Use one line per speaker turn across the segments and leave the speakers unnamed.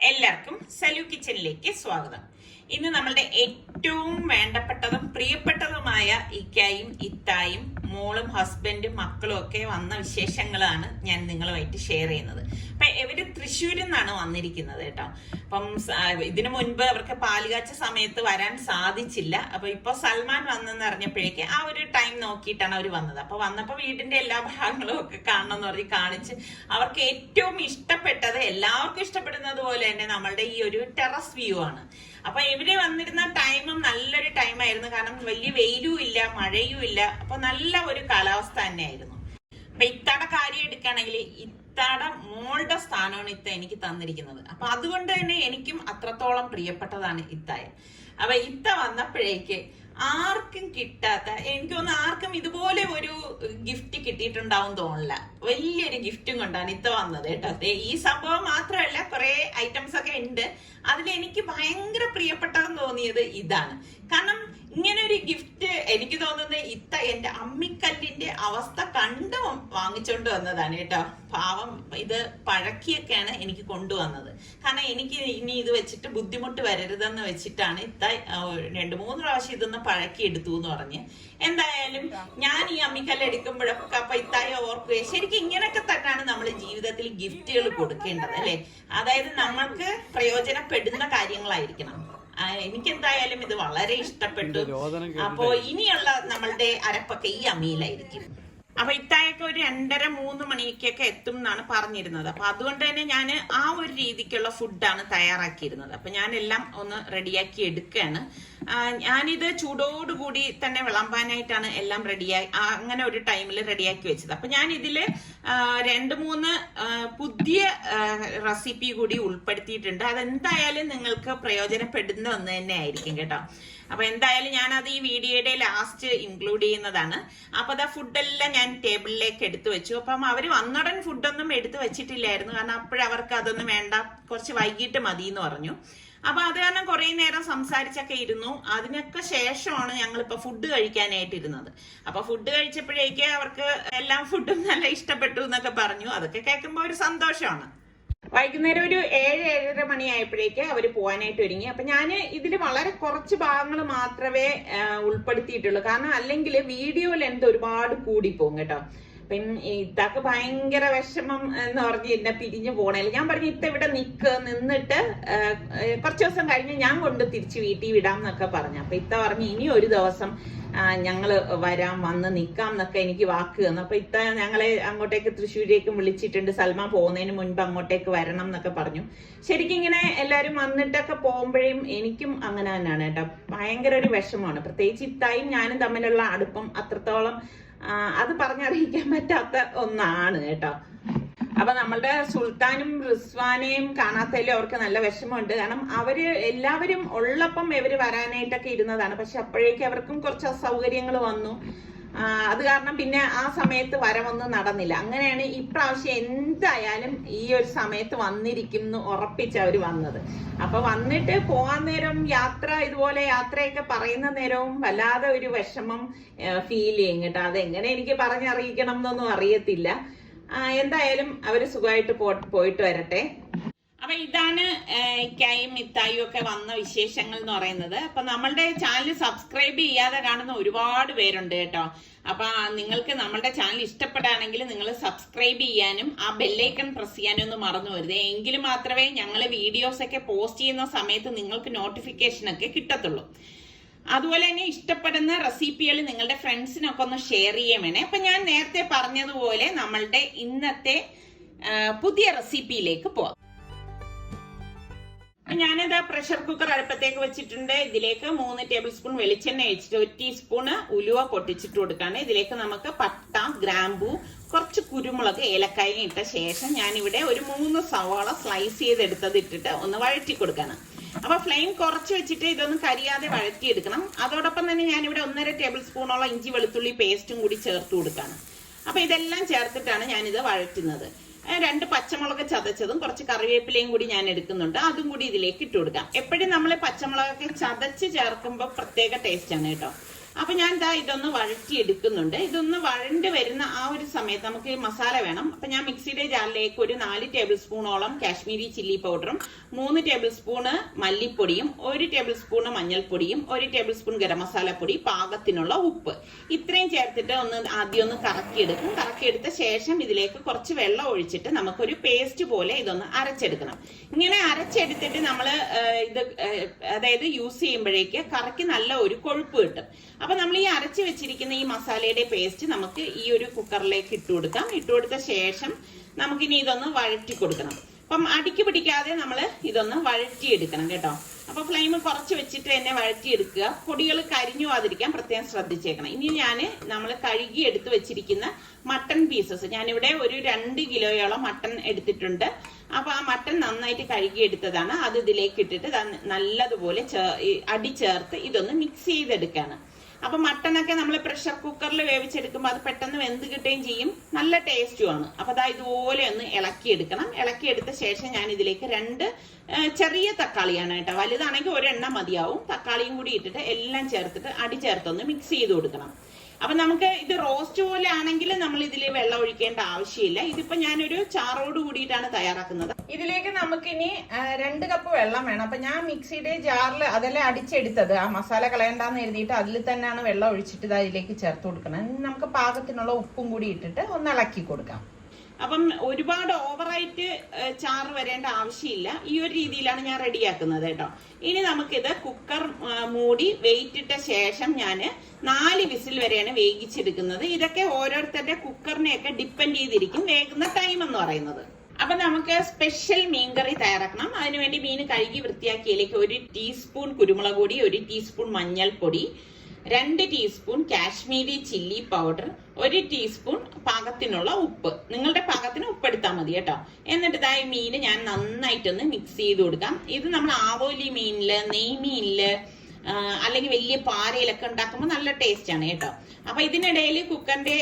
എല്ലാവർക്കും സലു കിച്ചനിലേക്ക് സ്വാഗതം. ഇന്ന് നമ്മളുടെ ഏറ്റവും വേണ്ടപ്പെട്ടതും പ്രിയപ്പെട്ടതുമായ ഇക്കായും ഇത്തായും മോളും ഹസ്ബൻഡും മക്കളും ഒക്കെ വന്ന വിശേഷങ്ങളാണ് ഞാൻ നിങ്ങളുമായിട്ട് ഷെയർ ചെയ്യുന്നത്. അപ്പൊ ഇവര് തൃശ്ശൂരിൽ നിന്നാണ് വന്നിരിക്കുന്നത് കേട്ടോ. അപ്പം ഇതിനു മുൻപ് അവർക്ക് പാലുകാച്ച സമയത്ത് വരാൻ സാധിച്ചില്ല. അപ്പൊ ഇപ്പൊ സൽമാൻ വന്നെന്ന് അറിഞ്ഞപ്പോഴേക്ക് ആ ഒരു ടൈം നോക്കിയിട്ടാണ് അവർ വന്നത്. അപ്പൊ വന്നപ്പോ വീടിന്റെ എല്ലാ ഭാഗങ്ങളും ഒക്കെ കാണണം എന്ന് പറഞ്ഞ് കാണിച്ച് അവർക്ക് ഏറ്റവും ഇഷ്ടപ്പെട്ടത്, എല്ലാവർക്കും ഇഷ്ടപ്പെടുന്നത് പോലെ തന്നെ നമ്മളുടെ ഈ ഒരു ടെറസ് വ്യൂ ആണ്. അപ്പൊ ഇവര് വന്നിരുന്ന ടൈമും നല്ലൊരു ടൈമായിരുന്നു. കാരണം വലിയ വെയിലും ഇല്ല, മഴയും ഇല്ല. അപ്പൊ നല്ല ഒരു കാലാവസ്ഥ തന്നെയായിരുന്നു. അപ്പൊ ഇത്താടെ കാര്യം എടുക്കുകയാണെങ്കിൽ ഇത്താടെ മോളുടെ സ്ഥാനമാണ് ഇത്ത എനിക്ക് തന്നിരിക്കുന്നത്. അപ്പൊ അതുകൊണ്ട് തന്നെ എനിക്കും അത്രത്തോളം പ്രിയപ്പെട്ടതാണ് ഇത്തായ. അപ്പൊ ഇത്ത വന്നപ്പോഴേക്ക് ആർക്കും കിട്ടാത്ത, എനിക്ക് തോന്നുന്നു ആർക്കും ഇതുപോലെ ഒരു ഗിഫ്റ്റ് കിട്ടിയിട്ടുണ്ടാവും തോന്നില്ല. വലിയൊരു ഗിഫ്റ്റും കൊണ്ടാണ് ഇത്ത വന്നത് കേട്ടോ. ഈ സംഭവം മാത്രമല്ല, കുറെ ഐറ്റംസ് ഒക്കെ ഉണ്ട്. അതിൽ എനിക്ക് ഭയങ്കര പ്രിയപ്പെട്ടതെന്ന് തോന്നിയത് ഇതാണ്. കാരണം ഇങ്ങനെ ഒരു ഗിഫ്റ്റ് എനിക്ക് തോന്നുന്നത് ഇത്ത എന്റെ അമ്മിക്കല്ലിന്റെ അവസ്ഥ കണ്ട് വാങ്ങിച്ചോണ്ട് വന്നതാണ് കേട്ടോ. പാവം ഇത് പഴക്കിയൊക്കെയാണ് എനിക്ക് കൊണ്ടുവന്നത്. കാരണം എനിക്ക് ഇനി ഇത് വെച്ചിട്ട് ബുദ്ധിമുട്ട് വരരുതെന്ന് വെച്ചിട്ടാണ് ഇത്ത 2-3 പ്രാവശ്യം ഇതൊന്ന് പഴക്കി എടുത്തു എന്ന് പറഞ്ഞ്. എന്തായാലും ഞാൻ ഈ അമ്മിക്കല്ല് എടുക്കുമ്പോഴൊക്കെ അപ്പൊ ഇത്തായ ഓർക്കുകയും, ശരിക്കും ഇങ്ങനെയൊക്കെ തന്നെയാണ് നമ്മൾ ജീവിതത്തിൽ ഗിഫ്റ്റുകൾ കൊടുക്കേണ്ടത് അല്ലെ. അതായത് നമ്മൾക്ക് പ്രയോജനപ്പെടുന്ന കാര്യങ്ങളായിരിക്കണം. എനിക്ക് എന്തായാലും ഇത് വളരെ ഇഷ്ടപ്പെട്ടു. അപ്പോ ഇനിയുള്ള നമ്മളുടെ അരപ്പൊക്കെ ഈ അമ്മിയിലായിരിക്കും. അപ്പൊ ഇത്തായൊക്കെ ഒരു 2:30-3 മണിക്കൊക്കെ എത്തും എന്നാണ് പറഞ്ഞിരുന്നത്. അപ്പൊ അതുകൊണ്ട് തന്നെ ഞാൻ ആ ഒരു രീതിക്കുള്ള ഫുഡാണ് തയ്യാറാക്കിയിരുന്നത്. അപ്പൊ ഞാൻ എല്ലാം ഒന്ന് റെഡിയാക്കി എടുക്കുകയാണ്. ഞാനിത് ചൂടോടുകൂടി തന്നെ വിളമ്പാനായിട്ടാണ് എല്ലാം റെഡിയായി അങ്ങനെ ഒരു ടൈമിൽ റെഡിയാക്കി വെച്ചത്. അപ്പൊ ഞാൻ ഇതില് 2-3 പുതിയ റെസിപ്പി കൂടി ഉൾപ്പെടുത്തിയിട്ടുണ്ട്. അതെന്തായാലും നിങ്ങൾക്ക് പ്രയോജനപ്പെടുന്ന ഒന്ന് തന്നെ ആയിരിക്കും കേട്ടോ. അപ്പൊ എന്തായാലും ഞാൻ അത് ഈ വീഡിയോയുടെ ലാസ്റ്റ് ഇൻക്ലൂഡ് ചെയ്യുന്നതാണ്. അപ്പൊ അതാ ഫുഡെല്ലാം ഞാൻ ടേബിളിലേക്ക് എടുത്തു വെച്ചു. അപ്പം അവര് വന്നുടൻ ഫുഡൊന്നും എടുത്തു വെച്ചിട്ടില്ലായിരുന്നു. കാരണം അപ്പോഴവർക്ക് അതൊന്നും വേണ്ട, കുറച്ച് വൈകിട്ട് മതി എന്ന് പറഞ്ഞു. അപ്പൊ അത് കാരണം കുറെ നേരം സംസാരിച്ചൊക്കെ ഇരുന്നു. അതിനൊക്കെ ശേഷമാണ് ഞങ്ങളിപ്പോ ഫുഡ് കഴിക്കാനായിട്ടിരുന്നത്. അപ്പൊ ഫുഡ് കഴിച്ചപ്പോഴേക്ക് അവർക്ക് എല്ലാം ഫുഡും നല്ല ഇഷ്ടപ്പെട്ടു എന്നൊക്കെ പറഞ്ഞു. അതൊക്കെ കേൾക്കുമ്പോ ഒരു സന്തോഷമാണ്. വൈകുന്നേരം ഒരു 7-7:30 മണിയായപ്പോഴേക്ക് അവർ പോകാനായിട്ട് ഒരുങ്ങി. അപ്പൊ ഞാൻ ഇതിൽ വളരെ കുറച്ച് ഭാഗങ്ങൾ മാത്രമേ ഉൾപ്പെടുത്തിയിട്ടുള്ളൂ. കാരണം അല്ലെങ്കിൽ വീഡിയോ ലെന്ത് ഒരുപാട് കൂടിപ്പോകും കേട്ടോ. പിന്നെ ഇത്താക്ക് ഭയങ്കര വിഷമം എന്ന് പറഞ്ഞ് എന്നെ പിരിഞ്ഞു പോണേല് ഞാൻ പറഞ്ഞു, ഇത്ത ഇവിടെ നിന്നിട്ട് കുറച്ച് ദിവസം കഴിഞ്ഞ് ഞാൻ കൊണ്ട് തിരിച്ച് വീട്ടിൽ വിടാം എന്നൊക്കെ പറഞ്ഞു. അപ്പൊ ഇത്ത പറഞ്ഞു, ഇനി ഒരു ദിവസം ഞങ്ങള് വന്ന് നിക്കാം എന്നൊക്കെ എനിക്ക് വാക്ക് തന്നു. അപ്പൊ ഇത്ത ഞങ്ങളെ അങ്ങോട്ടേക്ക് തൃശ്ശൂരേക്കും വിളിച്ചിട്ടുണ്ട്. സൽമാൻ പോകുന്നതിന് മുൻപ് അങ്ങോട്ടേക്ക് വരണം എന്നൊക്കെ പറഞ്ഞു. ശരിക്കും ഇങ്ങനെ എല്ലാരും വന്നിട്ടൊക്കെ പോകുമ്പോഴും എനിക്കും അങ്ങനെ തന്നെയാണ് കേട്ടോ. ഭയങ്കര ഒരു വിഷമമാണ്. പ്രത്യേകിച്ച് ഇത്തായും ഞാനും തമ്മിലുള്ള അടുപ്പം അത്രത്തോളം അത് പറഞ്ഞറിയിക്കാൻ പറ്റാത്ത ഒന്നാണ് കേട്ടോ. അപ്പൊ നമ്മളുടെ സുൽത്താനും റിസ്വാനെയും കാണാത്തതിൽ അവർക്ക് നല്ല വിഷമമുണ്ട്. കാരണം അവര് എല്ലാവരും ഉള്ളപ്പം ഇവര് വരാനായിട്ടൊക്കെ ഇരുന്നതാണ്. പക്ഷെ അപ്പോഴേക്കും അവർക്കും കുറച്ച് അസൗകര്യങ്ങൾ വന്നു. അത് കാരണം പിന്നെ ആ സമയത്ത് വരവൊന്നും നടന്നില്ല. അങ്ങനെയാണ് ഇപ്രാവശ്യം എന്തായാലും ഈ ഒരു സമയത്ത് വന്നിരിക്കും എന്ന് ഉറപ്പിച്ച് അവര് വന്നത്. അപ്പൊ വന്നിട്ട് പോകാൻ നേരം ഇതുപോലെ യാത്രയൊക്കെ പറയുന്ന നേരവും വല്ലാതെ ഒരു വിഷമം ഫീൽ ചെയ്യും കേട്ടോ. അതെങ്ങനെ എനിക്ക് പറഞ്ഞറിയിക്കണം എന്നൊന്നും അറിയത്തില്ല. എന്തായാലും അവര് സുഖമായിട്ട് പോയിട്ട് വരട്ടെ. അപ്പൊ ഇതാണ് ഇക്കായും ഇത്തായും ഒക്കെ വന്ന വിശേഷങ്ങൾ എന്ന് പറയുന്നത്. അപ്പൊ നമ്മളുടെ ചാനൽ സബ്സ്ക്രൈബ് ചെയ്യാതെ കാണുന്ന ഒരുപാട് പേരുണ്ട് കേട്ടോ. അപ്പൊ നിങ്ങൾക്ക് നമ്മളുടെ ചാനൽ ഇഷ്ടപ്പെടുകയാണെങ്കിൽ നിങ്ങൾ സബ്സ്ക്രൈബ് ചെയ്യാനും ആ ബെല്ലൈക്കൺ പ്രസ് ചെയ്യാനും ഒന്നും മറന്നു വരുത്. എങ്കിൽ മാത്രമേ ഞങ്ങൾ വീഡിയോസ് ഒക്കെ പോസ്റ്റ് ചെയ്യുന്ന സമയത്ത് നിങ്ങൾക്ക് നോട്ടിഫിക്കേഷൻ ഒക്കെ കിട്ടത്തുള്ളൂ. അതുപോലെ തന്നെ ഇഷ്ടപ്പെടുന്ന റെസിപ്പികൾ നിങ്ങളുടെ ഫ്രണ്ട്സിനൊക്കെ ഒന്ന് ഷെയർ ചെയ്യാൻ വേണേ. അപ്പൊ ഞാൻ നേരത്തെ പറഞ്ഞതുപോലെ നമ്മളുടെ ഇന്നത്തെ പുതിയ റെസിപ്പിയിലേക്ക് പോവാം. ഞാനിത് പ്രഷർ കുക്കർ അടുപ്പത്തേക്ക് വെച്ചിട്ടുണ്ട്. ഇതിലേക്ക് 3 ടേബിൾ സ്പൂൺ വെളിച്ചെണ്ണ ഒഴിച്ചിട്ട് 1 ടീസ്പൂണ് ഉലുവ പൊട്ടിച്ചിട്ട് കൊടുക്കാണ്. ഇതിലേക്ക് നമുക്ക് പട്ട, ഗ്രാമ്പൂ, കുറച്ച് കുരുമുളക്, ഏലക്കായ ഇട്ട ശേഷം ഞാനിവിടെ ഒരു 3 സവാള സ്ലൈസ് ചെയ്തെടുത്തത് ഇട്ടിട്ട് ഒന്ന് വഴറ്റി കൊടുക്കാണ്. അപ്പൊ ഫ്ലെയിം കുറച്ച് വെച്ചിട്ട് ഇതൊന്ന് കരിയാതെ വഴറ്റിയെടുക്കണം. അതോടൊപ്പം തന്നെ ഞാനിവിടെ 1.5 ടേബിൾ സ്പൂണോളം ഇഞ്ചി വെളുത്തുള്ളി പേസ്റ്റും കൂടി ചേർത്ത് കൊടുക്കാണ്. അപ്പൊ ഇതെല്ലാം ചേർത്തിട്ടാണ് ഞാനിത് വഴറ്റുന്നത്. 2 പച്ചമുളക് ചതച്ചതും കുറച്ച് കറിവേപ്പിലയും കൂടി ഞാൻ എടുക്കുന്നുണ്ട്. അതും കൂടി ഇതിലേക്ക് ഇട്ട് കൊടുക്കാം. എപ്പോഴും നമ്മൾ പച്ചമുളകൊക്കെ ചതച്ച് ചേർക്കുമ്പോൾ പ്രത്യേക ടേസ്റ്റ് ആണ് കേട്ടോ. അപ്പൊ ഞാൻ ഇതൊന്ന് വഴറ്റിയെടുക്കുന്നുണ്ട്. ഇതൊന്ന് വഴണ്ട് വരുന്ന ആ ഒരു സമയത്ത് നമുക്ക് മസാല വേണം. അപ്പൊ ഞാൻ മിക്സിയുടെ ജാറിലേക്ക് ഒരു 4 ടേബിൾ സ്പൂണോളം കാശ്മീരി ചില്ലി പൗഡറും 3 ടേബിൾ സ്പൂണ് മല്ലിപ്പൊടിയും 1 ടേബിൾ സ്പൂണ് മഞ്ഞൾപ്പൊടിയും 1 ടേബിൾ സ്പൂൺ ഗരം മസാലപ്പൊടി, പാകത്തിനുള്ള ഉപ്പ് ഇത്രയും ചേർത്തിട്ട് ആദ്യം ഒന്ന് കറക്കിയെടുക്കും. കറക്കിയെടുത്ത ശേഷം ഇതിലേക്ക് കുറച്ച് വെള്ളം ഒഴിച്ചിട്ട് നമുക്കൊരു പേസ്റ്റ് പോലെ ഇതൊന്ന് അരച്ചെടുക്കണം. ഇങ്ങനെ അരച്ചെടുത്തിട്ട് നമ്മൾ ഇത് അതായത് യൂസ് ചെയ്യുമ്പോഴേക്ക് കറിക്ക് നല്ല ഒരു കൊഴുപ്പ് കിട്ടും. അപ്പൊ നമ്മൾ ഈ അരച്ച് വെച്ചിരിക്കുന്ന ഈ മസാലയുടെ പേസ്റ്റ് നമുക്ക് ഈ ഒരു കുക്കറിലേക്ക് ഇട്ടുകൊടുക്കാം. ഇട്ടുകൊടുത്ത ശേഷം നമുക്കിനി ഇതൊന്ന് വഴറ്റി കൊടുക്കണം. അപ്പം അടിക്ക് പിടിക്കാതെ നമ്മൾ ഇതൊന്ന് വഴറ്റിയെടുക്കണം കേട്ടോ. അപ്പൊ ഫ്ലെയിം കുറച്ച് വെച്ചിട്ട് തന്നെ വഴറ്റിയെടുക്കുക. പൊടികൾ കരിഞ്ഞു പോകാതിരിക്കാൻ പ്രത്യേകം ശ്രദ്ധിച്ചേക്കണം. ഇനി നമ്മൾ കഴുകി എടുത്ത് വെച്ചിരിക്കുന്ന മട്ടൺ പീസസ്, ഞാനിവിടെ ഒരു 2 കിലോയോളം മട്ടൺ എടുത്തിട്ടുണ്ട്. അപ്പൊ ആ മട്ടൺ നന്നായിട്ട് കഴുകി എടുത്തതാണ്. അത് ഇതിലേക്ക് ഇട്ടിട്ട് നല്ലതുപോലെ അടി ചേർത്ത് ഇതൊന്ന് മിക്സ് ചെയ്തെടുക്കാണ്. അപ്പൊ മട്ടനൊക്കെ നമ്മൾ പ്രഷർ കുക്കറിൽ വേവിച്ചെടുക്കുമ്പോൾ അത് പെട്ടെന്ന് വെന്ത് കിട്ടുകയും ചെയ്യും, നല്ല ടേസ്റ്റുമാണ്. അപ്പൊ ഇതുപോലെ ഒന്ന് ഇളക്കിയെടുക്കണം. ഇളക്കിയെടുത്ത ശേഷം ഞാൻ ഇതിലേക്ക് 2 ചെറിയ തക്കാളിയാണ് കേട്ടോ, വലുതാണെങ്കിൽ ഒരെണ്ണം മതിയാവും. തക്കാളിയും കൂടി ഇട്ടിട്ട് എല്ലാം ചേർത്തിട്ട് അടി ചേർത്തൊന്ന് മിക്സ് ചെയ്ത് കൊടുക്കണം. അപ്പൊ നമുക്ക് ഇത് റോസ്റ്റ് പോലെ ആണെങ്കിൽ നമ്മൾ ഇതിൽ വെള്ളം ഒഴിക്കേണ്ട ആവശ്യമില്ല. ഇതിപ്പോ ഞാനൊരു ചാറോട് കൂടിയിട്ടാണ് തയ്യാറാക്കുന്നത്. ഇതിലേക്ക് നമുക്കിനി 2 കപ്പ് വെള്ളം വേണം. അപ്പൊ ഞാൻ മിക്സിയുടെ ജാറിൽ അതെല്ലാം അടിച്ചെടുത്തത്, ആ മസാല കളയണ്ടെന്ന് എഴുതിയിട്ട് അതിൽ തന്നെയാണ് വെള്ളം ഒഴിച്ചിട്ട് അതിലേക്ക് ചേർത്ത് കൊടുക്കണം. നമുക്ക് പാകത്തിനുള്ള ഉപ്പും കൂടി ഇട്ടിട്ട് ഒന്ന് ഇളക്കി കൊടുക്കാം. അപ്പം ഒരുപാട് ഓവറായിട്ട് ചാറ് വരേണ്ട ആവശ്യമില്ല. ഈ ഒരു രീതിയിലാണ് ഞാൻ റെഡിയാക്കുന്നത് കേട്ടോ. ഇനി നമുക്കിത് കുക്കർ മൂടി വെയിറ്റ് ഇട്ട ശേഷം ഞാൻ 4 വിസിൽ വരെയാണ് വേവിച്ചെടുക്കുന്നത്. ഇതൊക്കെ ഓരോരുത്തരുടെ കുക്കറിനെയൊക്കെ ഡിപ്പെൻഡ് ചെയ്തിരിക്കും വേകുന്ന ടൈം എന്ന് പറയുന്നത്. അപ്പൊ നമുക്ക് സ്പെഷ്യൽ മീൻകറി തയ്യാറാക്കണം. അതിനുവേണ്ടി മീൻ കഴുകി വൃത്തിയാക്കിയതിലേക്ക് 1 ടീസ്പൂൺ കുരുമുളക് പൊടി, 1 ടീസ്പൂൺ മഞ്ഞൾപ്പൊടി, 2 teaspoon Kashmiri chilli powder, 1 teaspoon പാകത്തിനുള്ള ഉപ്പ്. നിങ്ങളുടെ പാകത്തിന് ഉപ്പെടുത്താൽ മതി കേട്ടോ. എന്നിട്ട് ഈ മീന് ഞാൻ നന്നായിട്ടൊന്ന് മിക്സ് ചെയ്ത് കൊടുക്കാം. ഇത് നമ്മൾ ആവോലി മീനില്, നെയ്മീനില് അല്ലെങ്കിൽ വലിയ പാരയിലൊക്കെ ഉണ്ടാക്കുമ്പോൾ നല്ല ടേസ്റ്റ് ആണ് കേട്ടോ. അപ്പൊ ഇതിനിടയിൽ കുക്കറിന്റെ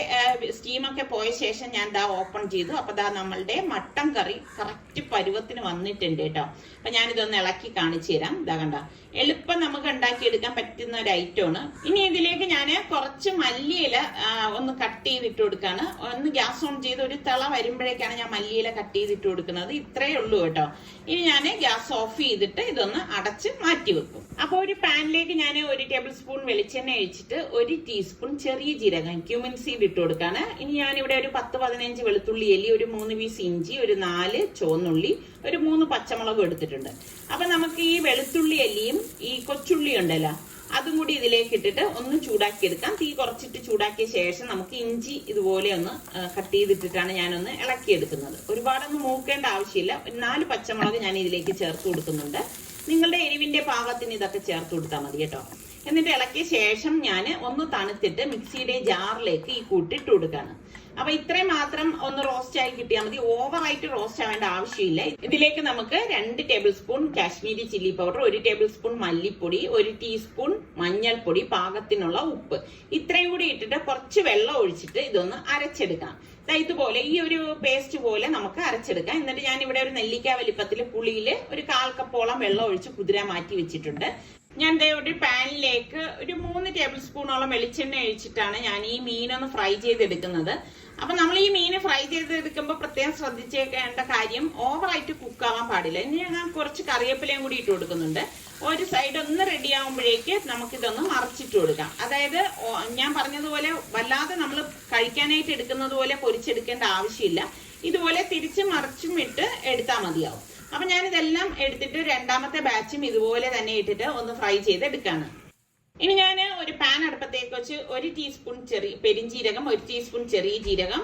സ്റ്റീമൊക്കെ പോയ ശേഷം ഞാൻ ഓപ്പൺ ചെയ്തു. അപ്പൊ നമ്മളുടെ മട്ടൻ കറി കറക്റ്റ് പരുവത്തിന് വന്നിട്ടുണ്ട് കേട്ടോ. അപ്പൊ ഞാനിതൊന്ന് ഇളക്കി കാണിച്ചു തരാം. കണ്ട എളുപ്പം നമുക്ക് ഉണ്ടാക്കിയെടുക്കാൻ പറ്റുന്ന ഒരു ഐറ്റമാണ്. ഇനി ഇതിലേക്ക് ഞാൻ കുറച്ച് മല്ലിയില ഒന്ന് കട്ട് ചെയ്തിട്ട് കൊടുക്കാണ്. ഒന്ന് ഗ്യാസ് ഓൺ ചെയ്ത് ഒരു തിള വരുമ്പോഴേക്കാണ് ഞാൻ മല്ലിയില കട്ട് ചെയ്തിട്ട് കൊടുക്കുന്നത്. ഇത്രയേ ഉള്ളൂ കേട്ടോ. ഇനി ഞാൻ ഗ്യാസ് ഓഫ് ചെയ്തിട്ട് ഇതൊന്ന് അടച്ച് മാറ്റി വെക്കും. അപ്പൊ ഒരു പാനിലേക്ക് ഞാൻ 1 ടേബിൾ സ്പൂൺ വെളിച്ചെണ്ണ ഒഴിച്ചിട്ട് 1 ടീസ്പൂൺ ചെറിയ ജീരകം ക്യൂമിൻ സീഡ് ഇട്ട് കൊടുക്കാണ്. ഇനി ഞാനിവിടെ ഒരു 10-15 വെളുത്തുള്ളി അല്ലി, ഒരു 3 പീസ് ഇഞ്ചി, ഒരു 4 ചുവന്നുള്ളി, ഒരു 3 പച്ചമുളകും എടുത്തിട്ടുണ്ട്. അപ്പൊ നമുക്ക് ഈ വെളുത്തുള്ളി അല്ലിയും ഈ കൊച്ചുള്ളി ഉണ്ടല്ലോ അതും കൂടി ഇതിലേക്ക് ഇട്ടിട്ട് ഒന്ന് ചൂടാക്കി എടുക്കാം. തീ കുറച്ചിട്ട് ചൂടാക്കിയ ശേഷം നമുക്ക് ഇഞ്ചി ഇതുപോലെ ഒന്ന് കട്ട് ചെയ്തിട്ടിട്ടാണ് ഞാനൊന്ന് ഇളക്കിയെടുക്കുന്നത്. ഒരുപാടൊന്നും മൂക്കേണ്ട ആവശ്യമില്ല. 4 പച്ചമുളക് ഞാൻ ഇതിലേക്ക് ചേർത്ത് കൊടുക്കുന്നുണ്ട്. നിങ്ങളുടെ എരിവിന്റെ പാകത്തിന് ഇതൊക്കെ ചേർത്ത് കൊടുത്താൽ മതി കേട്ടോ. എന്നിട്ട് ഇളക്കിയ ശേഷം ഞാൻ ഒന്ന് തണുത്തിട്ട് മിക്സിയുടെ ജാറിലേക്ക് ഈ കൂട്ടിട്ട് കൊടുക്കാണ്. അപ്പൊ ഇത്രയും മാത്രം ഒന്ന് റോസ്റ്റ് ആയി കിട്ടിയാൽ മതി. ഓവറായിട്ട് റോസ്റ്റ് ആവേണ്ട ആവശ്യമില്ല. ഇതിലേക്ക് നമുക്ക് 2 table spoon Kashmiri chilli powder, 1 table spoon മല്ലിപ്പൊടി, 1 ടീസ്പൂൺ മഞ്ഞൾപ്പൊടി, പാകത്തിനുള്ള ഉപ്പ് ഇത്രയും കൂടി ഇട്ടിട്ട് കുറച്ച് വെള്ളം ഒഴിച്ചിട്ട് ഇതൊന്ന് അരച്ചെടുക്കാം. ഇതുപോലെ ഈ ഒരു പേസ്റ്റ് പോലെ നമുക്ക് അരച്ചെടുക്കാം. എന്നിട്ട് ഞാൻ ഇവിടെ ഒരു നെല്ലിക്ക വലിപ്പത്തിൽ പുളിയില് ഒരു 1/4 കപ്പോളം വെള്ളം ഒഴിച്ച് കുതിരാൻ മാറ്റി വെച്ചിട്ടുണ്ട്. ഞാൻ ഒരു പാനിലേക്ക് ഒരു 3 ടേബിൾ സ്പൂണോളം വെളിച്ചെണ്ണ ഒഴിച്ചിട്ടാണ് ഞാൻ ഈ മീനൊന്ന് ഫ്രൈ ചെയ്തെടുക്കുന്നത്. അപ്പൊ നമ്മൾ ഈ മീന് ഫ്രൈ ചെയ്തെടുക്കുമ്പോൾ പ്രത്യേകം ശ്രദ്ധിച്ചേക്കേണ്ട കാര്യം ഓവറായിട്ട് കുക്കാവാൻ പാടില്ല. ഇനി ഞാൻ കുറച്ച് കറിവേപ്പിലയും കൂടി ഇട്ട് കൊടുക്കുന്നുണ്ട്. ഒരു സൈഡ് ഒന്ന് റെഡി ആകുമ്പോഴേക്ക് നമുക്കിതൊന്ന് മറിച്ചിട്ട് കൊടുക്കാം. അതായത് ഞാൻ പറഞ്ഞതുപോലെ വല്ലാതെ നമ്മൾ കഴിക്കാനായിട്ട് എടുക്കുന്നത് പോലെ പൊരിച്ചെടുക്കേണ്ട ആവശ്യമില്ല. ഇതുപോലെ തിരിച്ചും മറിച്ചും ഇട്ട് എടുത്താൽ മതിയാവും. അപ്പൊ ഞാനിതെല്ലാം എടുത്തിട്ട് രണ്ടാമത്തെ ബാച്ചും ഇതുപോലെ തന്നെ ഇട്ടിട്ട് ഒന്ന് ഫ്രൈ ചെയ്തെടുക്കാണ്. ഇനി ഞാൻ ഒരു പാൻ അടുപ്പത്തേക്ക് വെച്ച് 1 ടീസ്പൂൺ പെരിഞ്ജീരകം, 1 ടീസ്പൂൺ ചെറിയ ജീരകം,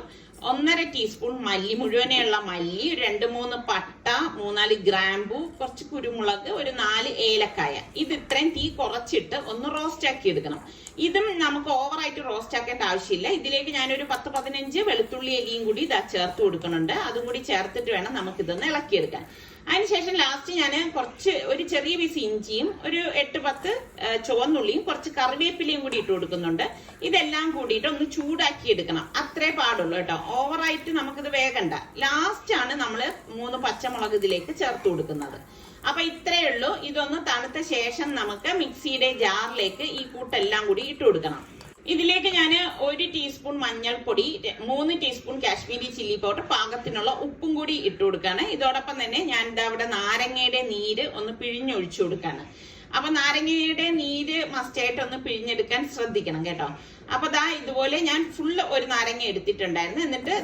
1.5 ടീസ്പൂൺ മല്ലി, മുഴുവനെയുള്ള മല്ലി, 2-3 പട്ട, 3-4 ഗ്രാമ്പു, കുറച്ച് കുരുമുളക്, ഒരു 4 ഏലക്കായ. ഇത് ഇത്രയും തീ കുറച്ചിട്ട് ഒന്ന് റോസ്റ്റ് ആക്കി എടുക്കണം. ഇതും നമുക്ക് ഓവറായിട്ട് റോസ്റ്റ് ആക്കേണ്ട ആവശ്യമില്ല. ഇതിലേക്ക് ഞാനൊരു 10-15 വെളുത്തുള്ളി അലിയും കൂടി ചേർത്ത് കൊടുക്കുന്നുണ്ട്. അതും കൂടി ചേർത്തിട്ട് വേണം നമുക്കിതൊന്ന് ഇളക്കിയെടുക്കാൻ. അതിനുശേഷം ലാസ്റ്റ് ഞാൻ ഒരു ചെറിയ പീസ് ഇഞ്ചിയും ഒരു 8-10 ചുവന്നുള്ളിയും കുറച്ച് കറിവേപ്പിലയും കൂടി ഇട്ട് കൊടുക്കുന്നുണ്ട്. ഇതെല്ലാം കൂടിയിട്ട് ഒന്ന് ചൂടാക്കി എടുക്കണം. അത്രേ പാടുള്ളൂ കേട്ടോ. ഓവറായിട്ട് നമുക്കിത് വേഗണ്ട. ലാസ്റ്റ് ആണ് നമ്മൾ 3 പച്ചമുളക് ഇതിലേക്ക് ചേർത്ത് കൊടുക്കുന്നത്. അപ്പൊ ഇത്രയേ ഉള്ളൂ. ഇതൊന്ന് തണുത്ത ശേഷം നമുക്ക് മിക്സിയുടെ ജാറിലേക്ക് ഈ കൂട്ടെല്ലാം കൂടി ഇട്ട് കൊടുക്കണം. ഇതിലേക്ക് ഞാൻ 1 ടീസ്പൂൺ മഞ്ഞൾപ്പൊടി, 3 ടീസ്പൂൺ കാശ്മീരി ചില്ലി പൗഡർ, പാകത്തിനുള്ള ഉപ്പും കൂടി ഇട്ട് കൊടുക്കാണ്. ഇതോടൊപ്പം തന്നെ ഞാൻ ഇവിടെ നാരങ്ങയുടെ നീര് ഒന്ന് പിഴിഞ്ഞൊഴിച്ചു കൊടുക്കാണ്. അപ്പൊ നാരങ്ങയുടെ നീര് മസ്റ്റായിട്ട് ഒന്ന് പിഴിഞ്ഞെടുക്കാൻ ശ്രദ്ധിക്കണം കേട്ടോ. അപ്പൊ ഇതുപോലെ ഞാൻ ഫുള്ള് ഒരു നാരങ്ങ എടുത്തിട്ടുണ്ടായിരുന്നു. എന്നിട്ട്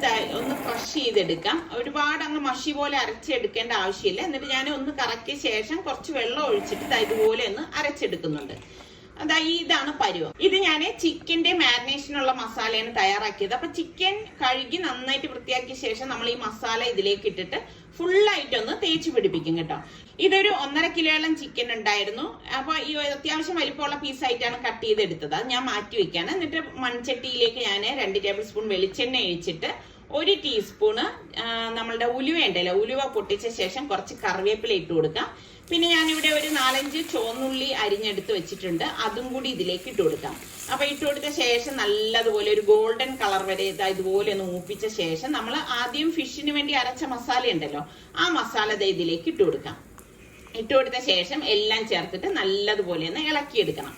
ഒന്ന് ക്രഷ് ചെയ്തെടുക്കാം. ഒരുപാട് അങ്ങ് മഷി പോലെ അരച്ചെടുക്കേണ്ട ആവശ്യമില്ല. എന്നിട്ട് ഞാൻ ഒന്ന് കറക്കിയ ശേഷം കുറച്ച് വെള്ളം ഒഴിച്ചിട്ട് ഇതുപോലെ ഒന്ന് അരച്ചെടുക്കുന്നുണ്ട്. ഇതാണ് പരുവം. ഇത് ഞാൻ ചിക്കന്റെ മാരിനേഷനുള്ള മസാലയാണ് തയ്യാറാക്കിയത്. അപ്പൊ ചിക്കൻ കഴുകി നന്നായിട്ട് വൃത്തിയാക്കിയ ശേഷം നമ്മൾ ഈ മസാല ഇതിലേക്ക് ഇട്ടിട്ട് ഫുള്ളായിട്ടൊന്ന് തേച്ച് പിടിപ്പിക്കും കേട്ടോ. ഇതൊരു 1.5 കിലോയോളം ചിക്കൻ ഉണ്ടായിരുന്നു. അപ്പൊ ഈ അത്യാവശ്യം വലിപ്പമുള്ള പീസായിട്ടാണ് കട്ട് ചെയ്തെടുത്തത്. അത് ഞാൻ മാറ്റി വെക്കാണ്. എന്നിട്ട് മൺചട്ടിയിലേക്ക് ഞാൻ 2 ടേബിൾ സ്പൂൺ വെളിച്ചെണ്ണ ഒഴിച്ചിട്ട് 1 ടീസ്പൂണ് നമ്മളുടെ ഉലുവ ഉണ്ടല്ലോ, ഉലുവ പൊട്ടിച്ച ശേഷം കുറച്ച് കറിവേപ്പില ഇട്ട് കൊടുക്കാം. പിന്നെ ഞാനിവിടെ ഒരു 4-5 ചുവന്നുള്ളി അരിഞ്ഞെടുത്ത് വെച്ചിട്ടുണ്ട്. അതും കൂടി ഇതിലേക്ക് ഇട്ട് കൊടുക്കാം. അപ്പൊ ഇട്ട് കൊടുത്ത ശേഷം നല്ലതുപോലെ ഒരു ഗോൾഡൻ കളർ വരെ ഇതുപോലെ ഒന്ന് മൂപ്പിച്ച ശേഷം നമ്മൾ ആദ്യം ഫിഷിന് വേണ്ടി അരച്ച മസാല ഉണ്ടല്ലോ, ആ മസാല ഇതിലേക്ക് ഇട്ട് കൊടുക്കാം. ഇട്ട് കൊടുത്ത ശേഷം എല്ലാം ചേർത്തിട്ട് നല്ലതുപോലെ ഒന്ന് ഇളക്കിയെടുക്കണം.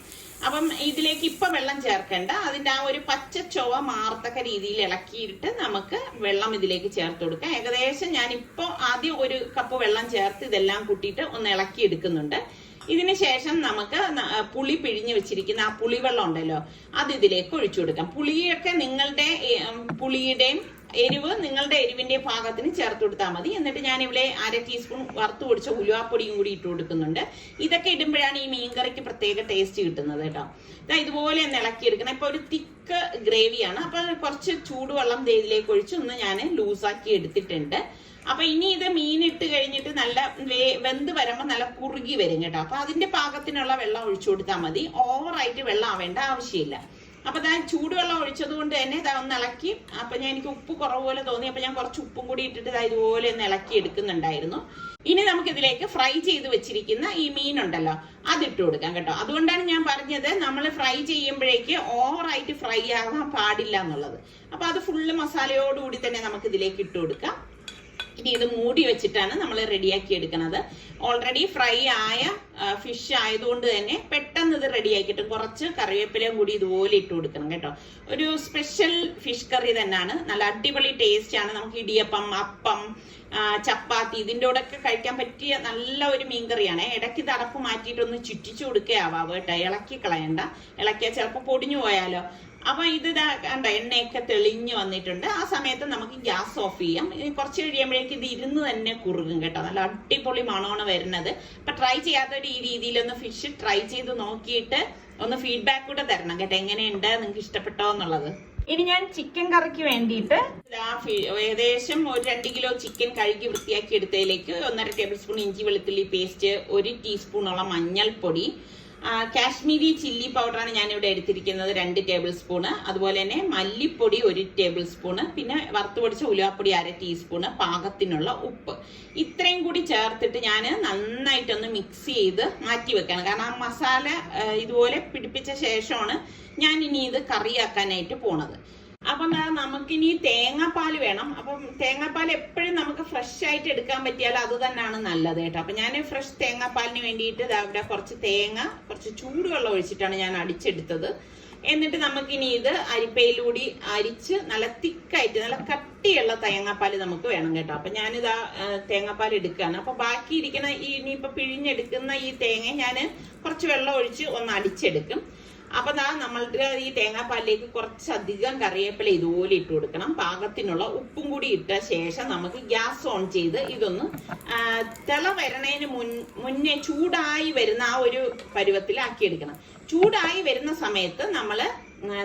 അപ്പം ഇതിലേക്ക് ഇപ്പൊ വെള്ളം ചേർക്കേണ്ട. അതിന്റെ ആ ഒരു പച്ച ചൊവ മാറത്തക്ക രീതിയിൽ ഇളക്കിയിട്ട് നമുക്ക് വെള്ളം ഇതിലേക്ക് ചേർത്ത് കൊടുക്കാം. ഏകദേശം ഞാനിപ്പോ ആദ്യം 1 കപ്പ് വെള്ളം ചേർത്ത് ഇതെല്ലാം കൂട്ടിയിട്ട് ഒന്ന് ഇളക്കി എടുക്കുന്നുണ്ട്. ഇതിന് ശേഷം നമുക്ക് പുളി പിഴിഞ്ഞ് വെച്ചിരിക്കുന്ന ആ പുളിവെള്ളം ഉണ്ടല്ലോ, അത് ഇതിലേക്ക് ഒഴിച്ചു കൊടുക്കാം. പുളിയൊക്കെ നിങ്ങളുടെ പുളിയുടെയും എരിവ് നിങ്ങളുടെ എരിവിന്റെ പാകത്തിന് ചേർത്ത് കൊടുത്താൽ മതി. എന്നിട്ട് ഞാൻ ഇവിടെ 1/2 ടീസ്പൂൺ വറുത്ത് പൊടിച്ച ഉലുവാപ്പൊടിയും കൂടി ഇട്ട് കൊടുക്കുന്നുണ്ട്. ഇതൊക്കെ ഇടുമ്പോഴാണ് ഈ മീൻകറിക്ക് പ്രത്യേക ടേസ്റ്റ് കിട്ടുന്നത് കേട്ടോ. ഇതുപോലെ ഒന്ന് ഇളക്കിയെടുക്കണം. ഇപ്പൊ ഒരു തിക്ക് ഗ്രേവിയാണ്. അപ്പൊ കുറച്ച് ചൂടുവെള്ളം ഇതിലേക്ക് ഒഴിച്ച് ഒന്ന് ഞാൻ ലൂസാക്കി എടുത്തിട്ടുണ്ട്. അപ്പൊ ഇനി ഇത് മീനിട്ട് കഴിഞ്ഞിട്ട് നല്ല വെന്ത് വരുമ്പോ നല്ല കുറുകി വരും കേട്ടോ. അപ്പൊ അതിന്റെ പാകത്തിനുള്ള വെള്ളം ഒഴിച്ചു കൊടുത്താൽ മതി. ഓവറായിട്ട് വെള്ളം ആവേണ്ട ആവശ്യമില്ല. അപ്പൊ ചൂടുവെള്ളം ഒഴിച്ചത് കൊണ്ട് തന്നെ ഒന്ന് ഇളക്കി. അപ്പൊ എനിക്ക് ഉപ്പ് കുറവ് പോലെ തോന്നി. അപ്പൊ ഞാൻ കുറച്ച് ഉപ്പും കൂടി ഇട്ടിട്ട് ഇതുപോലെ ഒന്ന് ഇളക്കി എടുക്കുന്നുണ്ടായിരുന്നു. ഇനി നമുക്ക് ഇതിലേക്ക് ഫ്രൈ ചെയ്ത് വെച്ചിരിക്കുന്ന ഈ മീനുണ്ടല്ലോ, അതിട്ട് കൊടുക്കാം കേട്ടോ. അതുകൊണ്ടാണ് ഞാൻ പറഞ്ഞത് നമ്മൾ ഫ്രൈ ചെയ്യുമ്പോഴേക്ക് ഓവറായിട്ട് ഫ്രൈ ആകാൻ പാടില്ല എന്നുള്ളത്. അപ്പൊ അത് ഫുള്ള് മസാലയോടുകൂടി തന്നെ നമുക്ക് ഇതിലേക്ക് ഇട്ട് കൊടുക്കാം. ഇനി ഇത് മൂടി വെച്ചിട്ടാണ് നമ്മൾ റെഡിയാക്കി എടുക്കുന്നത്. ഓൾറെഡി ഫ്രൈ ആയ ഫിഷ് ആയതുകൊണ്ട് തന്നെ പെട്ടെന്ന് ഇത് റെഡിയാക്കി കിട്ടും. കുറച്ച് കറിവേപ്പിലയും കൂടി ഇതുപോലെ ഇട്ട് കൊടുക്കണം കേട്ടോ. ഒരു സ്പെഷ്യൽ ഫിഷ് കറി തന്നെയാണ്. നല്ല അടിപൊളി ടേസ്റ്റ് ആണ്. നമുക്ക് ഇടിയപ്പം, അപ്പം, ചപ്പാത്തി ഇതിൻ്റെ കൂടെ ഒക്കെ കഴിക്കാൻ പറ്റിയ നല്ല ഒരു മീൻകറിയാണ്. ഇടയ്ക്ക് ഇത് അടപ്പ് മാറ്റിയിട്ടൊന്ന് ചുറ്റിച്ചു കൊടുക്കുകയാവാം കേട്ടോ. ഇളക്കി കളയണ്ട. ഇളക്കിയാൽ ചിലപ്പോൾ പൊടിഞ്ഞു പോയാലോ. അപ്പൊ ഇത് കണ്ട എണ്ണയൊക്കെ തെളിഞ്ഞു വന്നിട്ടുണ്ട്. ആ സമയത്ത് നമുക്ക് ഗ്യാസ് ഓഫ് ചെയ്യാം. കുറച്ച് കഴിയുമ്പോഴേക്ക് ഇത് ഇരുന്ന് തന്നെ കുറുകും കേട്ടോ. നല്ല അടിപൊളി മണമാണ് വരുന്നത്. അപ്പൊ ട്രൈ ചെയ്യാത്തവർ ഈ രീതിയിലൊന്ന് ഫിഷ് ട്രൈ ചെയ്ത് നോക്കിയിട്ട് ഒന്ന് ഫീഡ്ബാക്ക് കൂടെ തരണം കേട്ടോ. എങ്ങനെയുണ്ട്, നിങ്ങൾക്ക് ഇഷ്ടപ്പെട്ടോ എന്നുള്ളത്. ഇനി ഞാൻ ചിക്കൻ കറിക്ക് വേണ്ടിയിട്ട് ഏകദേശം ഒരു 2 കിലോ ചിക്കൻ കഴുകി വൃത്തിയാക്കി എടുത്തതിലേക്ക് 1.5 ടേബിൾ സ്പൂൺ ഇഞ്ചി വെളുത്തുള്ളി പേസ്റ്റ്, 1 ടീസ്പൂണോളം മഞ്ഞൾപ്പൊടി, കാശ്മീരി ചില്ലി പൗഡറാണ് ഞാനിവിടെ എടുത്തിരിക്കുന്നത് 2 ടേബിൾ സ്പൂണ്. അതുപോലെ തന്നെ മല്ലിപ്പൊടി 1 ടേബിൾ സ്പൂണ്, പിന്നെ വറുത്ത് പൊടിച്ച ഉലുവാപ്പൊടി 1/2 ടീസ്പൂണ്, പാകത്തിനുള്ള ഉപ്പ്. ഇത്രയും കൂടി ചേർത്തിട്ട് ഞാൻ നന്നായിട്ടൊന്ന് മിക്സ് ചെയ്ത് മാറ്റി വെക്കണം. കാരണം ആ മസാല ഇതുപോലെ പിടിപ്പിച്ച ശേഷമാണ് ഞാൻ ഇനി ഇത് കറിയാക്കാനായിട്ട് പോണത്. അപ്പം നമുക്കിനി തേങ്ങാപ്പാൽ വേണം. അപ്പം തേങ്ങാപ്പാൽ എപ്പോഴും നമുക്ക് ഫ്രഷ് ആയിട്ട് എടുക്കാൻ പറ്റിയാൽ അത് തന്നെയാണ് നല്ലത് കേട്ടോ. അപ്പൊ ഞാൻ ഫ്രഷ് തേങ്ങാപ്പാലിന് വേണ്ടിയിട്ട് ഇവിടെ കുറച്ച് തേങ്ങ കുറച്ച് ചൂടുവെള്ളം ഒഴിച്ചിട്ടാണ് ഞാൻ അടിച്ചെടുത്തത്. എന്നിട്ട് നമുക്കിനി ഇത് അരിപ്പയിലൂടി അരിച്ച് നല്ല തിക്കായിട്ട് നല്ല കട്ടിയുള്ള തേങ്ങാപ്പാൽ നമുക്ക് വേണം കേട്ടോ. അപ്പൊ ഞാനിതാ തേങ്ങാപ്പാൽ എടുക്കുകയാണ്. അപ്പൊ ബാക്കി ഇരിക്കുന്ന ഇനിയിപ്പൊ പിഴിഞ്ഞെടുക്കുന്ന ഈ തേങ്ങ ഞാൻ കുറച്ച് വെള്ളം ഒഴിച്ച് ഒന്ന് അടിച്ചെടുക്കും. അപ്പൊ നമ്മളുടെ ഈ തേങ്ങാപ്പാലിലേക്ക് കുറച്ചധികം കറിവേപ്പില ഇതുപോലെ ഇട്ട് കൊടുക്കണം. പാകത്തിനുള്ള ഉപ്പും കൂടി ഇട്ട ശേഷം നമുക്ക് ഗ്യാസ് ഓൺ ചെയ്ത് ഇതൊന്ന് തിള വരണതിന് മുന്നേ ചൂടായി വരുന്ന ആ ഒരു പരുവത്തിലാക്കി എടുക്കണം. ചൂടായി വരുന്ന സമയത്ത് നമ്മള്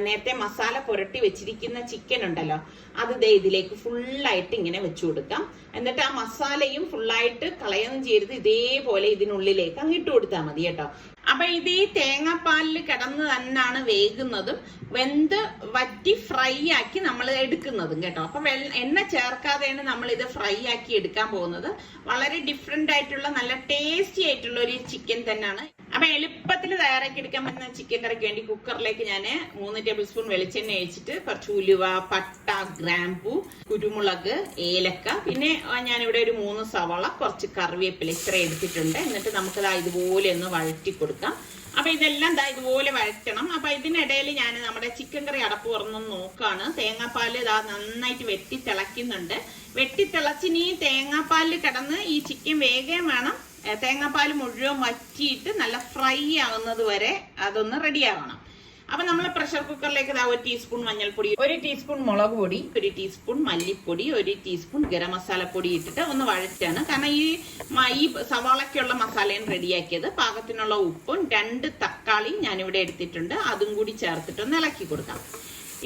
നേരത്തെ മസാല പുരട്ടി വെച്ചിരിക്കുന്ന ചിക്കൻ ഉണ്ടല്ലോ, അത് ഇതിലേക്ക് ഫുള്ളായിട്ട് ഇങ്ങനെ വെച്ചു കൊടുക്കാം. എന്നിട്ട് ആ മസാലയും ഫുള്ളായിട്ട് കളയൊന്നും ചെയ്ത് ഇതേപോലെ ഇതിനുള്ളിലേക്ക് അങ്ങ് ഇട്ട് കൊടുത്താൽ മതി കേട്ടോ. അപ്പൊ ഇത് ഈ തേങ്ങാപ്പാലിൽ കിടന്ന് തന്നെയാണ് വേകുന്നതും വെന്ത് വറ്റി ഫ്രൈ ആക്കി നമ്മൾ എടുക്കുന്നതും കേട്ടോ. അപ്പൊ എണ്ണ ചേർക്കാതെയാണ് നമ്മൾ ഇത് ഫ്രൈ ആക്കി എടുക്കാൻ പോകുന്നത്. വളരെ ഡിഫറെന്റ് ആയിട്ടുള്ള നല്ല ടേസ്റ്റി ആയിട്ടുള്ള ഒരു ചിക്കൻ തന്നെയാണ്. അപ്പൊ എളുപ്പത്തിൽ തയ്യാറാക്കി എടുക്കാൻ പറ്റുന്ന ചിക്കൻ കറിക്ക് വേണ്ടി കുക്കറിലേക്ക് ഞാൻ 3 ടേബിൾ സ്പൂൺ വെളിച്ചെണ്ണ ഒഴിച്ചിട്ട് കുറച്ച് ഉലുവ, പട്ട, ഗ്രാമ്പൂ, കുരുമുളക്, ഏലക്ക, പിന്നെ ഞാനിവിടെ ഒരു 3 സവാള, കുറച്ച് കറിവേപ്പില ഇത്ര എടുത്തിട്ടുണ്ട്. എന്നിട്ട് നമുക്കത് ഇതുപോലെ ഒന്ന് വഴറ്റി കൊടുക്കാം. അപ്പൊ ഇതെല്ലാം ഇതുപോലെ വഴറ്റണം. അപ്പൊ ഇതിനിടയിൽ ഞാൻ നമ്മുടെ ചിക്കൻ കറി അടപ്പ് തുറന്നു നോക്കാണ്. തേങ്ങാപ്പാല് നന്നായിട്ട് വെട്ടി തിളയ്ക്കുന്നുണ്ട്. വെട്ടി തിളച്ചിനി തേങ്ങാപ്പാലിൽ കിടന്ന് ഈ ചിക്കൻ വേഗം വേണം. തേങ്ങാപ്പാൽ മുഴുവൻ വറ്റിയിട്ട് നല്ല ഫ്രൈ ആവുന്നത് വരെ അതൊന്ന് റെഡി ആവണം. അപ്പൊ നമ്മൾ പ്രഷർ കുക്കറിലേക്ക് 1 ടീസ്പൂൺ മഞ്ഞൾപ്പൊടി, 1 ടീസ്പൂൺ മുളക് പൊടി, 1 ടീസ്പൂൺ മല്ലിപ്പൊടി, 1 ടീസ്പൂൺ ഗരം മസാല പൊടി ഇട്ടിട്ട് ഒന്ന് വഴറ്റാണ്. കാരണം ഈ സവാളയ്ക്കുള്ള മസാലയും റെഡിയാക്കിയത്. പാകത്തിനുള്ള ഉപ്പും 2 തക്കാളി ഞാനിവിടെ എടുത്തിട്ടുണ്ട്, അതും കൂടി ചേർത്തിട്ട് ഒന്ന് ഇളക്കി കൊടുക്കാം.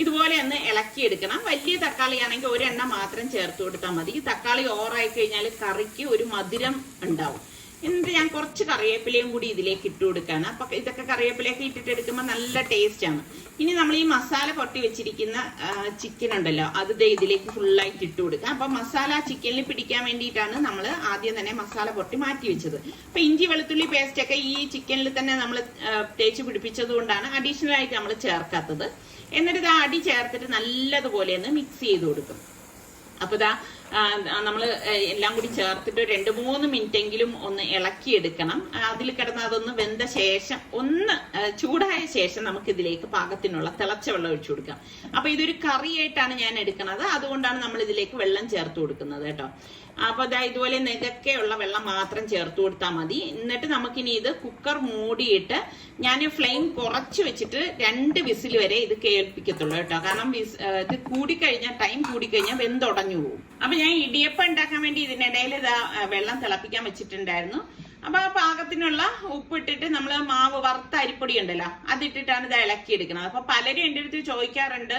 ഇതുപോലെ ഒന്ന് ഇളക്കിയെടുക്കണം. വലിയ തക്കാളി ആണെങ്കിൽ ഒരെണ്ണം മാത്രം ചേർത്ത് കൊടുത്താൽ മതി. തക്കാളി ഓവറായി കഴിഞ്ഞാൽ കറിക്ക് ഒരു മധുരം ഉണ്ടാവും. എന്നിട്ട് ഞാൻ കുറച്ച് കറിവേപ്പിലയും കൂടി ഇതിലേക്ക് ഇട്ട് കൊടുക്കുകയാണ്. അപ്പൊ ഇതൊക്കെ കറിവേപ്പിലയൊക്കെ ഇട്ടിട്ട് എടുക്കുമ്പോൾ നല്ല ടേസ്റ്റ് ആണ്. ഇനി നമ്മൾ ഈ മസാല കൊട്ടി വെച്ചിരിക്കുന്ന ചിക്കൻ ഉണ്ടല്ലോ, അത് ഇതിലേക്ക് ഫുള്ളായിട്ട് ഇട്ട് കൊടുക്കുക. അപ്പൊ മസാല ചിക്കനിൽ പിടിക്കാൻ വേണ്ടിയിട്ടാണ് നമ്മൾ ആദ്യം തന്നെ മസാല പൊട്ടി മാറ്റി വെച്ചത്. അപ്പൊ ഇഞ്ചി വെളുത്തുള്ളി പേസ്റ്റ് ഒക്കെ ഈ ചിക്കനിൽ തന്നെ നമ്മൾ തേച്ച് പിടിപ്പിച്ചത് കൊണ്ടാണ് അഡീഷണൽ ആയിട്ട് നമ്മൾ ചേർക്കാത്തത്. എന്നിട്ട് ഇത് അടി ചേർത്തിട്ട് നല്ലതുപോലെ ഒന്ന് മിക്സ് ചെയ്ത് കൊടുക്കും. അപ്പൊ നമ്മൾ എല്ലാം കൂടി ചേർത്തിട്ട് 2-3 മിനിറ്റ് എങ്കിലും ഒന്ന് ഇളക്കിയെടുക്കണം. അതിൽ കിടന്ന് അതൊന്ന് വെന്ത ശേഷം ഒന്ന് ചൂടായ ശേഷം നമുക്ക് ഇതിലേക്ക് പാകത്തിനുള്ള തിളച്ച വെള്ളം ഒഴിച്ചു കൊടുക്കാം. അപ്പൊ ഇതൊരു കറിയായിട്ടാണ് ഞാൻ എടുക്കുന്നത്, അതുകൊണ്ടാണ് നമ്മൾ ഇതിലേക്ക് വെള്ളം ചേർത്ത് കൊടുക്കുന്നത് കേട്ടോ. അപ്പൊ ഇതുപോലെ നെകക്കെയുള്ള വെള്ളം മാത്രം ചേർത്ത് കൊടുത്താൽ മതി. എന്നിട്ട് നമുക്കിനി ഇത് കുക്കർ മൂടിയിട്ട് ഞാൻ ഫ്ലെയിം കുറച്ച് വെച്ചിട്ട് 2 വിസിൽ വരെ ഇത് കേൾപ്പിക്കത്തുള്ളൂ കേട്ടോ. കാരണം ഇത് കൂടിക്കഴിഞ്ഞാൽ ടൈം കൂടിക്കഴിഞ്ഞാൽ വെന്തുടഞ്ഞു പോകും. അപ്പൊ ഞാൻ ഇടിയപ്പം ഉണ്ടാക്കാൻ വേണ്ടി ഇതിനിടയിൽ വെള്ളം തിളപ്പിക്കാൻ വെച്ചിട്ടുണ്ടായിരുന്നു. അപ്പൊ ആ പാകത്തിനുള്ള ഉപ്പിട്ടിട്ട് നമ്മൾ മാവ് വറുത്ത അരിപ്പൊടി ഉണ്ടല്ലോ അതിട്ടിട്ടാണ് ഇത് ഇളക്കി എടുക്കുന്നത്. അപ്പൊ പലരും എൻ്റെ അടുത്ത് ചോദിക്കാറുണ്ട്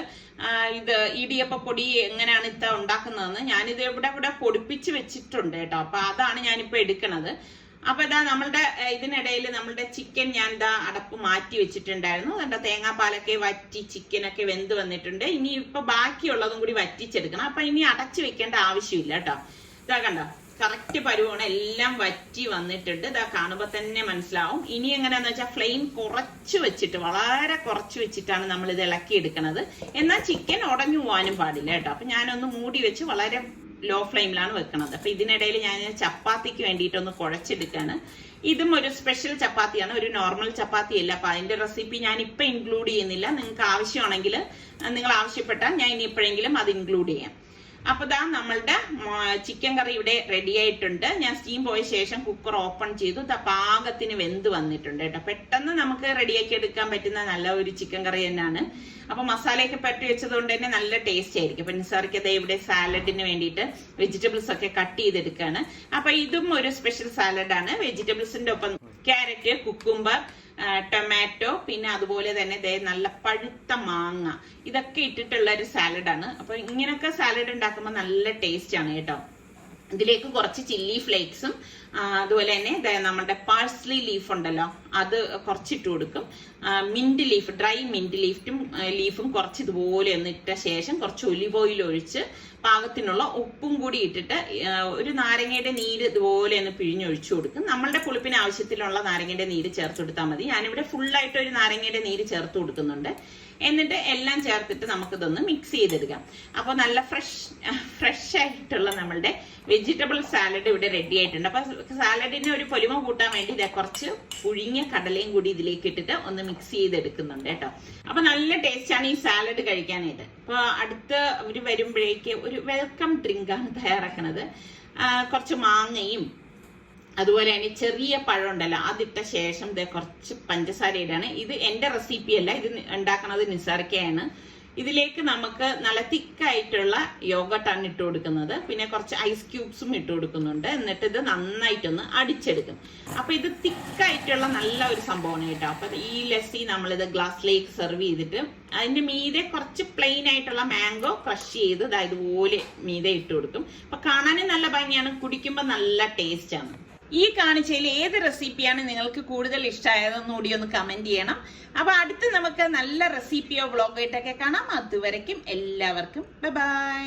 ഇത് ഇടിയപ്പൊടി എങ്ങനെയാണ് ഇത്ത ഉണ്ടാക്കുന്നതെന്ന്. ഞാനിത് ഇവിടെ പൊടിപ്പിച്ച് വെച്ചിട്ടുണ്ട് കേട്ടോ. അപ്പൊ അതാണ് ഞാനിപ്പോ എടുക്കണത്. അപ്പൊ നമ്മളുടെ ഇതിനിടയിൽ നമ്മളുടെ ചിക്കൻ ഞാൻ അടപ്പ് മാറ്റി വെച്ചിട്ടുണ്ടായിരുന്നു. തേങ്ങാപ്പാലൊക്കെ വറ്റി ചിക്കനൊക്കെ വെന്ത് വന്നിട്ടുണ്ട്. ഇനി ഇപ്പൊ ബാക്കിയുള്ളതും കൂടി വറ്റിച്ചെടുക്കണം. അപ്പൊ ഇനി അടച്ചു വെക്കേണ്ട ആവശ്യമില്ല കേട്ടോ. കണ്ടോ, കറക്റ്റ് പരുവാണ്, എല്ലാം വറ്റി വന്നിട്ടുണ്ട്. കാണുമ്പോ തന്നെ മനസ്സിലാവും. ഇനി എങ്ങനെയാന്ന് വെച്ചാൽ ഫ്ലെയിം കുറച്ച് വെച്ചിട്ട്, വളരെ കുറച്ച് വെച്ചിട്ടാണ് നമ്മൾ ഇത് ഇളക്കി എടുക്കുന്നത്. എന്നാൽ ചിക്കൻ ഉടഞ്ഞു പോകാനും പാടില്ല കേട്ടോ. അപ്പൊ ഞാനൊന്ന് മൂടി വെച്ച് വളരെ ലോ ഫ്ലെയിമിലാണ് വെക്കുന്നത്. അപ്പൊ ഇതിനിടയിൽ ഞാൻ ചപ്പാത്തിക്ക് വേണ്ടിയിട്ടൊന്ന് കുഴച്ചെടുക്കാണ്. ഇതും ഒരു സ്പെഷ്യൽ ചപ്പാത്തിയാണ്, ഒരു നോർമൽ ചപ്പാത്തി അല്ല. അപ്പൊ അതിന്റെ റെസിപ്പി ഞാൻ ഇപ്പൊ ഇൻക്ലൂഡ് ചെയ്യുന്നില്ല. നിങ്ങൾക്ക് ആവശ്യമാണെങ്കിൽ നിങ്ങൾ ആവശ്യപ്പെട്ടാൽ ഞാൻ ഇനി എപ്പോഴെങ്കിലും അത് ഇൻക്ലൂഡ് ചെയ്യാം. അപ്പൊ നമ്മളുടെ ചിക്കൻ കറി ഇവിടെ റെഡി ആയിട്ടുണ്ട്. ഞാൻ സ്റ്റീം പോയ ശേഷം കുക്കർ ഓപ്പൺ ചെയ്തു. പാകത്തിന് വെന്ത് വന്നിട്ടുണ്ട് കേട്ടോ. പെട്ടെന്ന് നമുക്ക് റെഡിയാക്കി എടുക്കാൻ പറ്റുന്ന നല്ല ഒരു ചിക്കൻ കറി തന്നെയാണ്. അപ്പൊ മസാലയൊക്കെ പറ്റി വെച്ചത് കൊണ്ട് തന്നെ നല്ല ടേസ്റ്റ് ആയിരിക്കും. അപ്പൊ നിസാർക്ക് ഇവിടെ സാലഡിന് വേണ്ടിയിട്ട് വെജിറ്റബിൾസ് ഒക്കെ കട്ട് ചെയ്തെടുക്കുകയാണ്. അപ്പൊ ഇതും ഒരു സ്പെഷ്യൽ സാലഡാണ്. വെജിറ്റബിൾസിന്റെ ഒപ്പം ക്യാരറ്റ്, കുക്കുംബർ, ടൊമാറ്റോ, പിന്നെ അതുപോലെ തന്നെ നല്ല പഴുത്ത മാങ്ങ, ഇതൊക്കെ ഇട്ടിട്ടുള്ള ഒരു സാലഡാണ്. അപ്പൊ ഇങ്ങനൊക്കെ സാലഡ് ഉണ്ടാക്കുമ്പോൾ നല്ല ടേസ്റ്റ് ആണ് കേട്ടോ. ഇതിലേക്ക് കുറച്ച് ചില്ലി ഫ്ലേക്സും അതുപോലെ തന്നെ നമ്മുടെ പാഴ്സ്ലി ലീഫ് ഉണ്ടല്ലോ അത് കുറച്ചിട്ട് കൊടുക്കും. മിന്റ് ലീഫ്, ഡ്രൈ മിന്റ് ലീഫും കുറച്ച് ഇതുപോലെ ഒന്ന് ഇട്ട ശേഷം കുറച്ച് ഒലിവ് ഓയിൽ ഒഴിച്ച് പാകത്തിനുള്ള ഉപ്പും കൂടി ഇട്ടിട്ട് ഒരു നാരങ്ങയുടെ നീര് ഇതുപോലെ ഒന്ന് പിഴിഞ്ഞൊഴിച്ചു കൊടുക്കും. നമ്മളുടെ പുളിപ്പിന് ആവശ്യത്തിലുള്ള നാരങ്ങയുടെ നീര് ചേർത്ത് കൊടുത്താൽ മതി. ഞാനിവിടെ ഫുള്ളായിട്ട് ഒരു നാരങ്ങയുടെ നീര് ചേർത്ത് കൊടുക്കുന്നുണ്ട്. എന്നിട്ട് എല്ലാം ചേർത്തിട്ട് നമുക്കിതൊന്ന് മിക്സ് ചെയ്തെടുക്കാം. അപ്പൊ നല്ല ഫ്രഷ് ആയിട്ടുള്ള നമ്മളുടെ വെജിറ്റബിൾ സാലഡ് ഇവിടെ റെഡി ആയിട്ടുണ്ട്. അപ്പൊ സാലഡിന് ഒരു പൊലിമ കൂട്ടാൻ വേണ്ടി കുറച്ച് പുഴുങ്ങിയ കടലയും കൂടി ഇതിലേക്ക് ഇട്ടിട്ട് ഒന്ന് മിക്സ് ചെയ്തെടുക്കുന്നുണ്ട് കേട്ടോ. അപ്പൊ നല്ല ടേസ്റ്റ് ആണ് ഈ സാലഡ് കഴിക്കാനായിട്ട്. അപ്പൊ അടുത്ത് അവര് വരുമ്പോഴേക്ക് ഒരു വെൽക്കം ഡ്രിങ്ക് ആണ് തയ്യാറാക്കുന്നത്. കുറച്ച് മാങ്ങയും അതുപോലെ തന്നെ ചെറിയ പഴം ഉണ്ടല്ലോ അതിട്ട ശേഷം കുറച്ച് പഞ്ചസാര ഇടാണ്. ഇത് എന്റെ റെസിപ്പി അല്ല, ഇത് ഉണ്ടാക്കുന്നത് നിസാർക്കയാണ്. ഇതിലേക്ക് നമുക്ക് നല്ല തിക്കായിട്ടുള്ള യോഗട്ടാണ് ഇട്ട് കൊടുക്കുന്നത്. പിന്നെ കുറച്ച് ഐസ് ക്യൂബ്സും ഇട്ട് കൊടുക്കുന്നുണ്ട്. എന്നിട്ട് ഇത് നന്നായിട്ടൊന്ന് അടിച്ചെടുക്കും. അപ്പൊ ഇത് തിക്കായിട്ടുള്ള നല്ല ഒരു സംഭവമാണ് കേട്ടോ. അപ്പൊ ഈ ലസ്സി നമ്മളിത് ഗ്ലാസ്സിലേക്ക് സെർവ് ചെയ്തിട്ട് അതിന്റെ മീതെ കുറച്ച് പ്ലെയിൻ ആയിട്ടുള്ള മാംഗോ ക്രഷ് ചെയ്ത് ഇതുപോലെ മീതെ ഇട്ട് കൊടുക്കും. അപ്പൊ കാണാനും നല്ല ഭംഗിയാണ്, കുടിക്കുമ്പോൾ നല്ല ടേസ്റ്റ് ആണ്. ഈ കാണിച്ചതിൽ ഏത് റെസിപ്പിയാണ് നിങ്ങൾക്ക് കൂടുതൽ ഇഷ്ടമായതെന്ന് കൂടി ഒന്ന് കമന്റ് ചെയ്യണം. അപ്പൊ അടുത്ത് നമുക്ക് നല്ല റെസിപ്പിയോ വ്ളോഗായിട്ടൊക്കെ കാണാം. അതുവരയ്ക്കും എല്ലാവർക്കും ബൈ ബൈ.